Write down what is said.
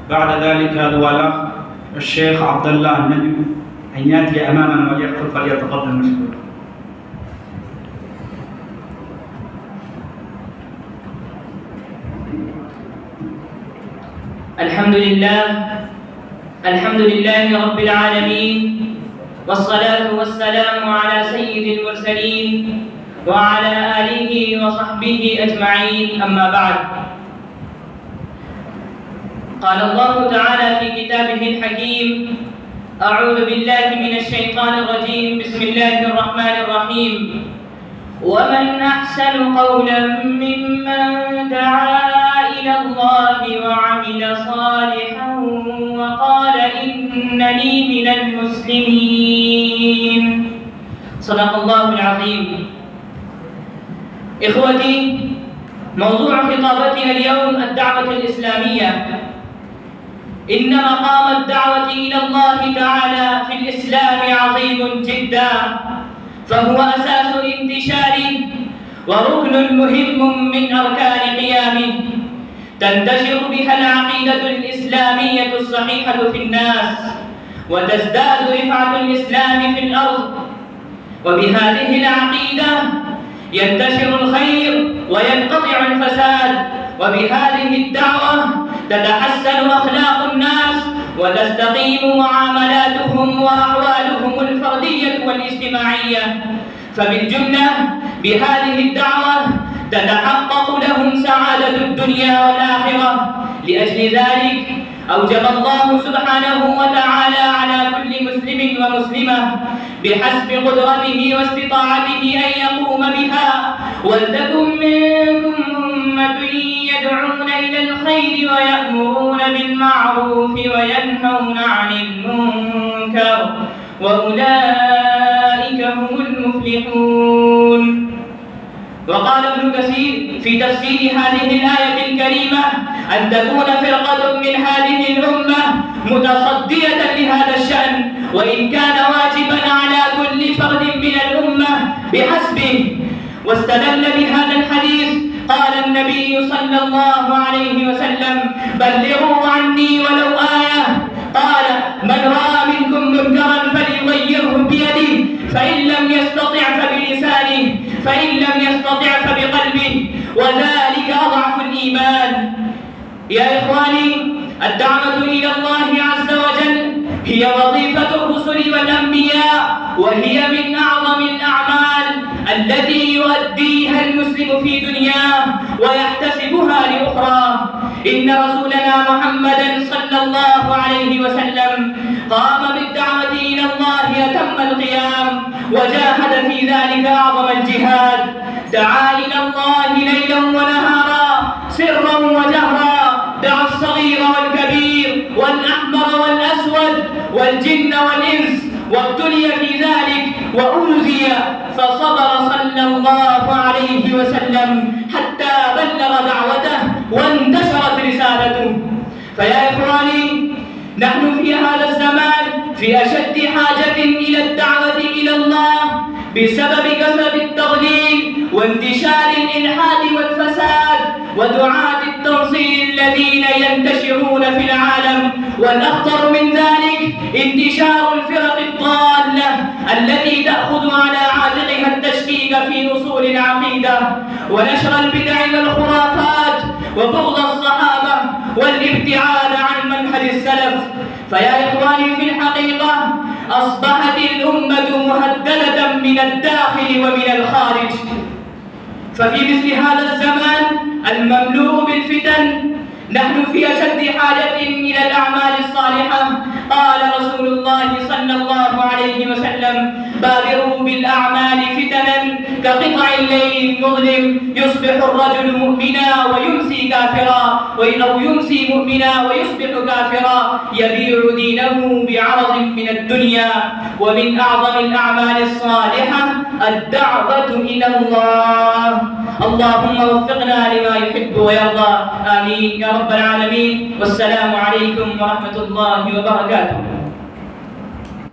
بعد ذلك هو الأخ الشيخ عبد الله النبي أن يأتي أمامنا وليخطب، فليتفضل مشكورا. الحمد لله رب العالمين، والصلاة والسلام على سيد المرسلين وعلى آله وصحبه أجمعين، أما بعد. قال الله تعالى في كتابه الحكيم: أعوذ بالله من الشيطان الرجيم، بسم الله الرحمن الرحيم: ومن أحسن قولا ممن دعا إلى الله وعمل صالحا وقال إنني من المسلمين. صدق الله العظيم. إخوتي، موضوع خطابتنا اليوم الدعوة الإسلامية. إن مقام الدعوة إلى الله تعالى في الإسلام عظيم جدا، فهو أساس انتشاره وركن مهم من أركان قيامه، تنتشر بها العقيدة الإسلامية الصحيحة في الناس، وتزداد رفعة الإسلام في الأرض. وبهذه العقيدة ينتشر الخير وينقطع الفساد، وبهذه الدعوة تتحسن أخلاق الناس وتستقيم معاملاتهم وأحوالهم الفردية والاجتماعية. فبالجملة بهذه الدعوة تتحقق لهم سعادة الدنيا والآخرة. لأجل ذلك أوجب الله سبحانه وتعالى على كل مسلم ومسلمة بحسب قدرته واستطاعته أن يقوم بها: ولتكن منكم أمة يدعون إلى الخير ويأمرون بالمعروف وينهون عن المنكر، وأولئك هم المفلحون. وقال ابن كثير في تفسير هذه الآية الكريمة: أن تكون فرقة من هذه الأمة متصدية لهذا الشأن، وإن كان واجبا على كل فرد من الأمة بحسبه. واستدل بهذا الحديث قال النبي صلى الله عليه وسلم: بلغوا عني ولو آية. قال: من رأى منكم منكرا فليغيره بيده، فإن لم يستطع فبلسانه، فإن لم يستطع فبقلبه، وذلك أضعف الإيمان. يا إخواني، الدعوة إلى الله عز وجل هي وظيفة الرسل والأنبياء، وهي من أعظم الأعمال التي يؤديها المسلم في دنياه ويحتسبها لأخرى. إن رسولنا محمدا صلى الله عليه وسلم قام بالدعوة إلى الله أتم القيام، وجاهد في ذلك أعظم الجهاد. دعا إلى الله ليلا ونهارا، سرا وجهرا، دعا الصغير والكبير والأحمر والأسود والجن والإنس، وابتلي في ذلك وأوذي، فصبر صلى الله عليه وسلم حتى بلغ دعوته وانتشرت رسالته. فيا إخواني، نحن في هذا الزمان في أشد حاجة إلى الدعوة إلى الله بسبب كثرة التضليل وانتشار الإلحاد والفساد ودعاة التنصير الذين ينتشرون في العالم. والأخطر من ذلك انتشار الفرق الضالة التي تأخذ على عاتقها التشكيك في أصول العقيدة، ونشر البدع والخرافات، وبغض الصحابة، والابتعاد عن منهج السلف. فيا إخواني، في الحقيقة أصبحت الأمة مهددة من الداخل ومن الخارج. ففي مثل هذا الزمان المملوء بالفتن نحن في أشد حاجة إلى الأعمال الصالحة. قال رسول الله صلى الله عليه وسلم: بادروا بالأعمال فتنا كقطع الليل المظلم، يصبح الرجل مؤمنا ويمسي كافرا، أو يمسي مؤمنا ويصبح كافرا، يبيع دينه بعرض من الدنيا. ومن أعظم الأعمال الصالحة الدعوة إلى الله. اللهم وفقنا لما يحب ويرضى، آمين يا رب العالمين. والسلام عليكم ورحمة الله وبركاته.